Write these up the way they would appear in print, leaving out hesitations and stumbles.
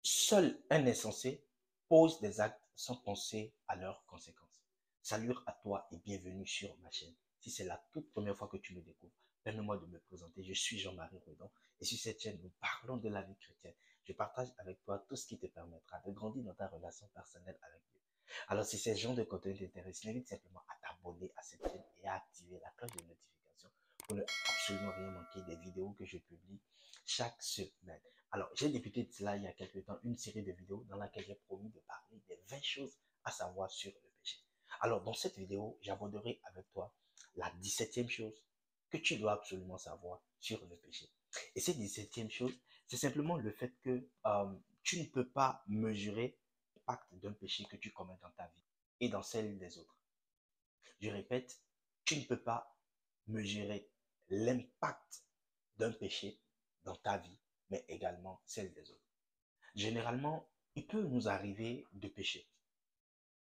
Seul un insensé pose des actes sans penser à leurs conséquences. Salut à toi et bienvenue sur ma chaîne. Si c'est la toute première fois que tu me découvres, permets-moi de me présenter. Je suis Jean-Marie Redon et sur cette chaîne, nous parlons de la vie chrétienne. Je partage avec toi tout ce qui te permettra de grandir dans ta relation personnelle avec Dieu. Alors, si ce genre de contenu t'intéresse, n'hésite simplement à t'abonner à cette chaîne et à activer la cloche de notification pour ne absolument rien manquer des vidéos que je publie chaque semaine. Alors, j'ai débuté de cela il y a quelques temps, une série de vidéos dans laquelle j'ai promis de parler des 20 choses à savoir sur le péché. Alors, dans cette vidéo, j'aborderai avec toi la 17e chose que tu dois absolument savoir sur le péché. Et cette 17e chose, c'est simplement le fait que tu ne peux pas mesurer l'impact d'un péché que tu commets dans ta vie et dans celle des autres. Je répète, tu ne peux pas mesurer l'impact d'un péché dans ta vie, mais également celle des autres. Généralement, il peut nous arriver de pécher,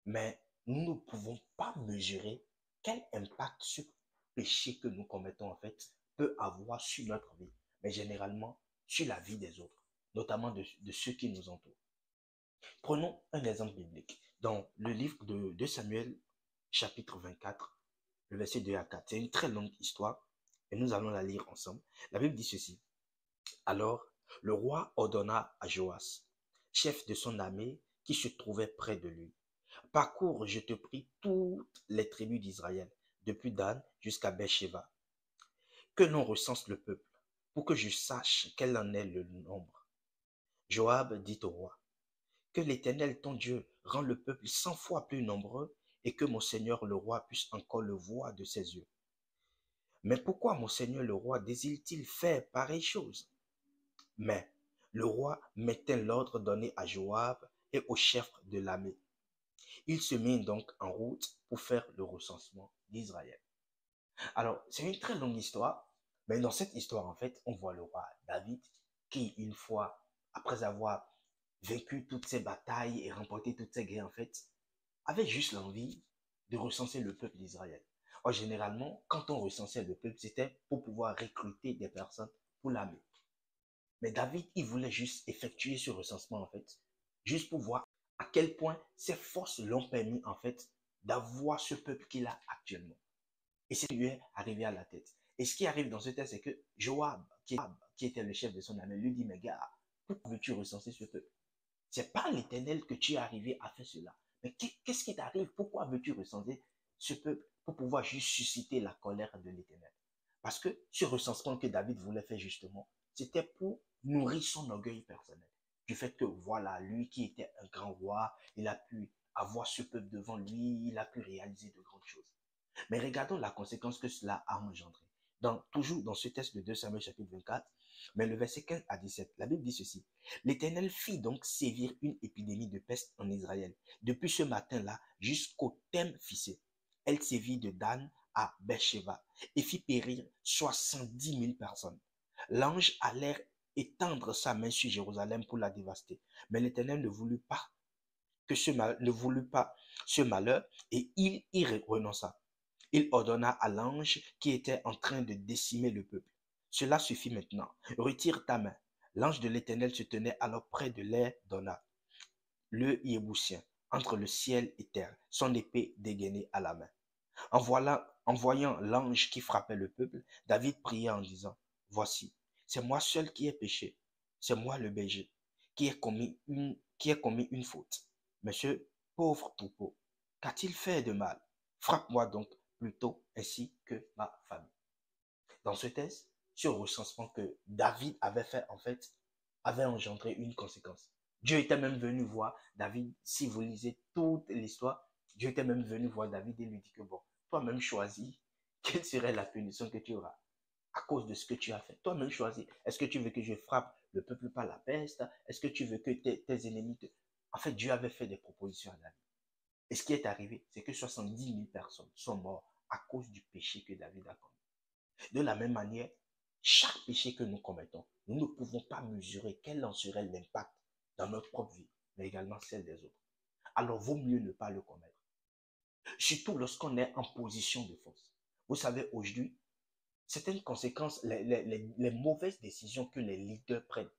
mais nous ne pouvons pas mesurer quel impact ce péché que nous commettons en fait peut avoir sur notre vie, mais généralement sur la vie des autres, notamment de ceux qui nous entourent. Prenons un exemple biblique. Dans le livre de Samuel, chapitre 24, le verset 2 à 4, c'est une très longue histoire et nous allons la lire ensemble. La Bible dit ceci. Alors, le roi ordonna à Joas, chef de son armée, qui se trouvait près de lui. Parcours, je te prie, toutes les tribus d'Israël, depuis Dan jusqu'à Beersheba, que l'on recense le peuple, pour que je sache quel en est le nombre. Joab dit au roi, que l'Éternel ton Dieu rend le peuple 100 fois plus nombreux et que mon Seigneur le roi puisse encore le voir de ses yeux. Mais pourquoi mon Seigneur le roi désire-t-il faire pareille chose? Mais le roi mettait l'ordre donné à Joab et au chef de l'armée. Il se mit donc en route pour faire le recensement d'Israël. Alors, c'est une très longue histoire, mais dans cette histoire, en fait, on voit le roi David qui, une fois, après avoir vaincu toutes ces batailles et remporté toutes ces guerres, en fait, avait juste l'envie de recenser le peuple d'Israël. Or, généralement, quand on recensait le peuple, c'était pour pouvoir recruter des personnes pour l'armée. Mais David, il voulait juste effectuer ce recensement, en fait, juste pour voir à quel point ses forces l'ont permis, en fait, d'avoir ce peuple qu'il a actuellement. Et c'est lui est arrivé à la tête. Et ce qui arrive dans ce texte, c'est que Joab, qui était le chef de son armée, lui dit, mais gars, pourquoi veux-tu recenser ce peuple? C'est par l'Éternel que tu es arrivé à faire cela. Mais qu'est-ce qui t'arrive? Pourquoi veux-tu recenser ce peuple pour pouvoir juste susciter la colère de l'Éternel? Parce que ce recensement que David voulait faire justement, c'était pour nourrir son orgueil personnel. Du fait que voilà, lui qui était un grand roi, il a pu avoir ce peuple devant lui, il a pu réaliser de grandes choses. Mais regardons la conséquence que cela a engendré. Toujours dans ce texte de 2 Samuel chapitre 24, mais le verset 15 à 17, la Bible dit ceci. L'Éternel fit donc sévir une épidémie de peste en Israël. Depuis ce matin-là jusqu'au thème fixé, elle sévit de Dan à Beersheba et fit périr 70 000 personnes. L'ange allait étendre sa main sur Jérusalem pour la dévaster. Mais l'Éternel ne voulut pas ce malheur et il y renonça. Il ordonna à l'ange qui était en train de décimer le peuple. Cela suffit maintenant. Retire ta main. L'ange de l'Éternel se tenait alors près de l'air d'Ona, le Yébusien, entre le ciel et terre, son épée dégainée à la main. En voyant l'ange qui frappait le peuple, David pria en disant, voici, c'est moi seul qui ai péché. C'est moi le berger qui ai commis une faute. Monsieur, pauvre troupeau, qu'a-t-il fait de mal? Frappe-moi donc plutôt ainsi que ma famille. Dans ce texte, ce recensement que David avait fait, en fait, avait engendré une conséquence. Dieu était même venu voir David, si vous lisez toute l'histoire, Dieu était même venu voir David et lui dit que bon, toi-même choisis quelle serait la punition que tu auras à cause de ce que tu as fait. Toi-même choisis. Est-ce que tu veux que je frappe le peuple par la peste? Est-ce que tu veux que tes ennemis te... En fait, Dieu avait fait des propositions à David. Et ce qui est arrivé, c'est que 70 000 personnes sont mortes à cause du péché que David a commis. De la même manière, chaque péché que nous commettons, nous ne pouvons pas mesurer quel en serait l'impact dans notre propre vie, mais également celle des autres. Alors, vaut mieux ne pas le commettre. Surtout lorsqu'on est en position de force. Vous savez, aujourd'hui, certaines conséquences, les mauvaises décisions que les leaders prennent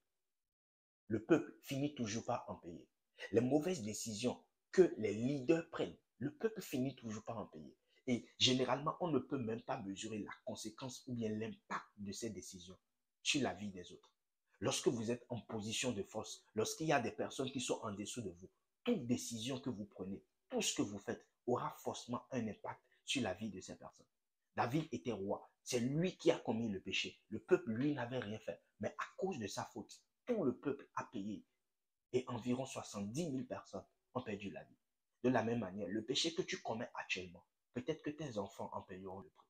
le peuple finit toujours par en payer. Les mauvaises décisions que les leaders prennent, le peuple finit toujours par en payer. Et généralement, on ne peut même pas mesurer la conséquence ou bien l'impact de ces décisions sur la vie des autres. Lorsque vous êtes en position de force, lorsqu'il y a des personnes qui sont en dessous de vous, toute décision que vous prenez, tout ce que vous faites aura forcément un impact sur la vie de ces personnes. David était roi. C'est lui qui a commis le péché. Le peuple, lui, n'avait rien fait. Mais à cause de sa faute, tout le peuple a payé. Et environ 70 000 personnes ont perdu la vie. De la même manière, le péché que tu commets actuellement, peut-être que tes enfants en payeront le prix.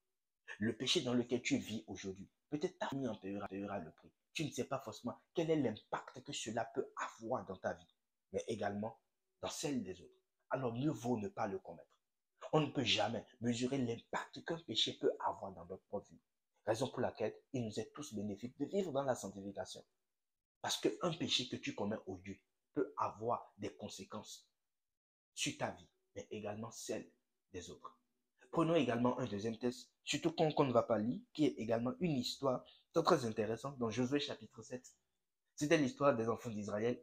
Le péché dans lequel tu vis aujourd'hui, peut-être ta famille en payera le prix. Tu ne sais pas forcément quel est l'impact que cela peut avoir dans ta vie, mais également dans celle des autres. Alors mieux vaut ne pas le commettre. On ne peut jamais mesurer l'impact qu'un péché peut avoir dans notre propre vie. Raison pour laquelle il nous est tous bénéfique de vivre dans la sanctification. Parce qu'un péché que tu commets aujourd'hui peut avoir des conséquences sur ta vie, mais également celle des autres. Prenons également un deuxième texte, surtout qu'on ne va pas lire, qui est également une histoire très intéressante dans Josué chapitre 7. C'était l'histoire des enfants d'Israël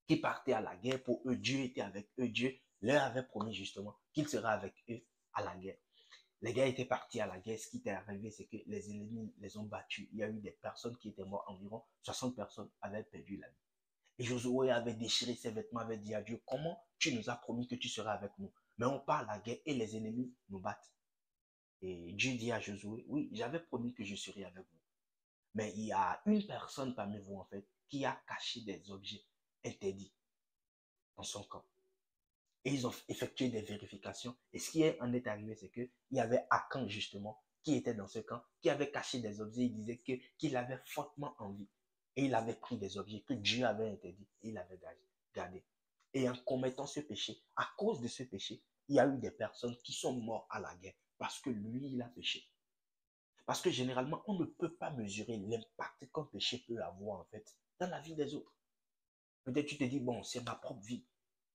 qui partaient à la guerre. Pour eux, Dieu était avec eux. Dieu leur avait promis justement qu'il serait avec eux à la guerre. Les gars étaient partis à la guerre. Ce qui était arrivé, c'est que les ennemis les ont battus. Il y a eu des personnes qui étaient mortes. Environ 60 personnes avaient perdu la vie. Et Josué avait déchiré ses vêtements, avait dit à Dieu, comment tu nous as promis que tu seras avec nous? Mais on part à la guerre et les ennemis nous battent. Et Dieu dit à Josué, oui, j'avais promis que je serais avec vous. Mais il y a une personne parmi vous, en fait, qui a caché des objets interdits dans son camp. Et ils ont effectué des vérifications. Et ce qui en est arrivé, c'est qu'il y avait Akan, justement, qui était dans ce camp, qui avait caché des objets. Il disait qu'il avait fortement envie. Et il avait pris des objets que Dieu avait interdits. Et il avait gardé. Et en commettant ce péché, à cause de ce péché, il y a eu des personnes qui sont mortes à la guerre. Parce que lui, il a péché. Parce que généralement, on ne peut pas mesurer l'impact qu'un péché peut avoir, en fait, dans la vie des autres. Peut-être tu te dis, bon, c'est ma propre vie.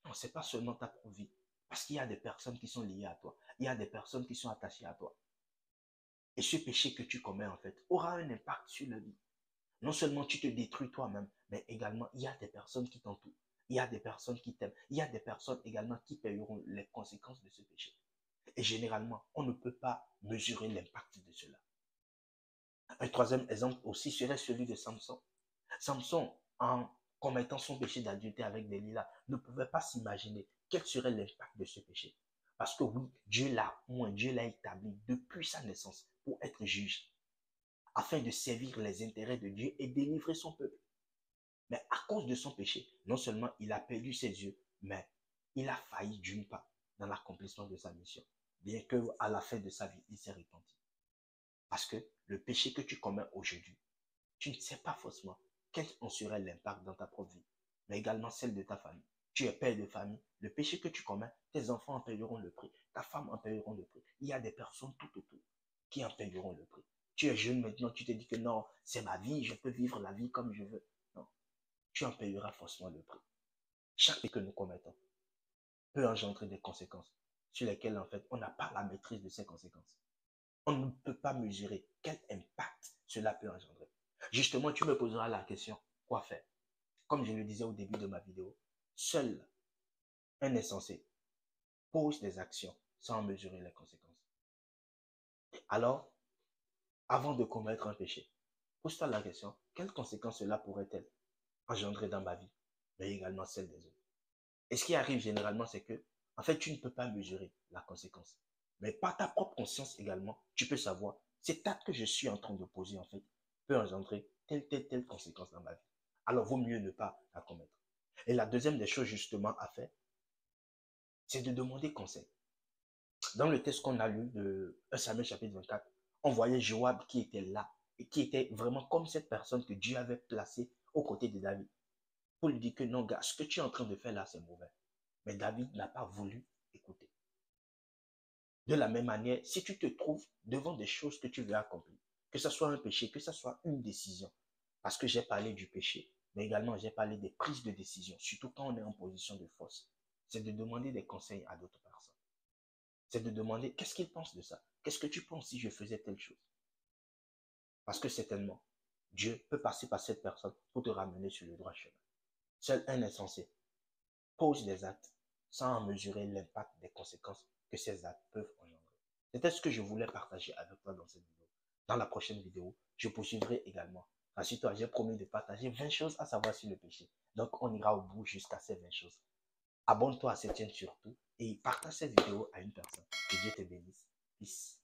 Non, ce n'est pas seulement ta propre vie. Parce qu'il y a des personnes qui sont liées à toi. Il y a des personnes qui sont attachées à toi. Et ce péché que tu commets, en fait, aura un impact sur la vie. Non seulement tu te détruis toi-même, mais également, il y a des personnes qui t'entourent. Il y a des personnes qui t'aiment. Il y a des personnes également qui paieront les conséquences de ce péché. Et généralement, on ne peut pas mesurer l'impact de cela. Un troisième exemple aussi serait celui de Samson. Samson, en commettant son péché d'adultère avec Delilah, ne pouvait pas s'imaginer quel serait l'impact de ce péché. Parce que oui, Dieu l'a établi depuis sa naissance pour être juge, afin de servir les intérêts de Dieu et délivrer son peuple. Mais à cause de son péché, non seulement il a perdu ses yeux, mais il a failli d'une part dans l'accomplissement de sa mission. Bien qu'à la fin de sa vie, il s'est repenti. Parce que le péché que tu commets aujourd'hui, tu ne sais pas forcément quel en serait l'impact dans ta propre vie, mais également celle de ta famille. Tu es père de famille, le péché que tu commets, tes enfants en payeront le prix, ta femme en payeront le prix. Il y a des personnes tout autour qui en payeront le prix. Tu es jeune maintenant, tu te dis que non, c'est ma vie, je peux vivre la vie comme je veux. Non, tu en payeras forcément le prix. Chaque péché que nous commettons peut engendrer des conséquences sur lesquelles en fait on n'a pas la maîtrise de ces conséquences. On ne peut pas mesurer quel impact cela peut engendrer. Justement, tu me poseras la question, quoi faire? Comme je le disais au début de ma vidéo, seul un insensé pose des actions sans mesurer les conséquences. Alors, avant de commettre un péché, pose-toi la question, quelles conséquences cela pourrait-elle engendrer dans ma vie, mais également celle des autres? Et ce qui arrive généralement, c'est que, en fait, tu ne peux pas mesurer la conséquence. Mais par ta propre conscience également, tu peux savoir, cet acte que je suis en train de poser, en fait, peut engendrer telle conséquence dans ma vie. Alors, vaut mieux ne pas la commettre. Et la deuxième des choses, justement, à faire, c'est de demander conseil. Dans le texte qu'on a lu de 1 Samuel chapitre 24, on voyait Joab qui était là et qui était vraiment comme cette personne que Dieu avait placée aux côtés de David. Pour lui dire que non, gars, ce que tu es en train de faire là, c'est mauvais. Mais David n'a pas voulu écouter. De la même manière, si tu te trouves devant des choses que tu veux accomplir, que ce soit un péché, que ce soit une décision, parce que j'ai parlé du péché, mais également j'ai parlé des prises de décision, surtout quand on est en position de force, c'est de demander des conseils à d'autres personnes. C'est de demander qu'est-ce qu'ils pensent de ça? Qu'est-ce que tu penses si je faisais telle chose? Parce que certainement, Dieu peut passer par cette personne pour te ramener sur le droit chemin. Seul un insensé pose des actes sans en mesurer l'impact des conséquences que ces actes peuvent engendrer. C'était ce que je voulais partager avec toi dans cette vidéo. Dans la prochaine vidéo, je poursuivrai également. Rassure-toi, j'ai promis de partager 20 choses à savoir sur le péché. Donc, on ira au bout jusqu'à ces 20 choses. Abonne-toi à cette chaîne surtout et partage cette vidéo à une personne. Que Dieu te bénisse. Peace.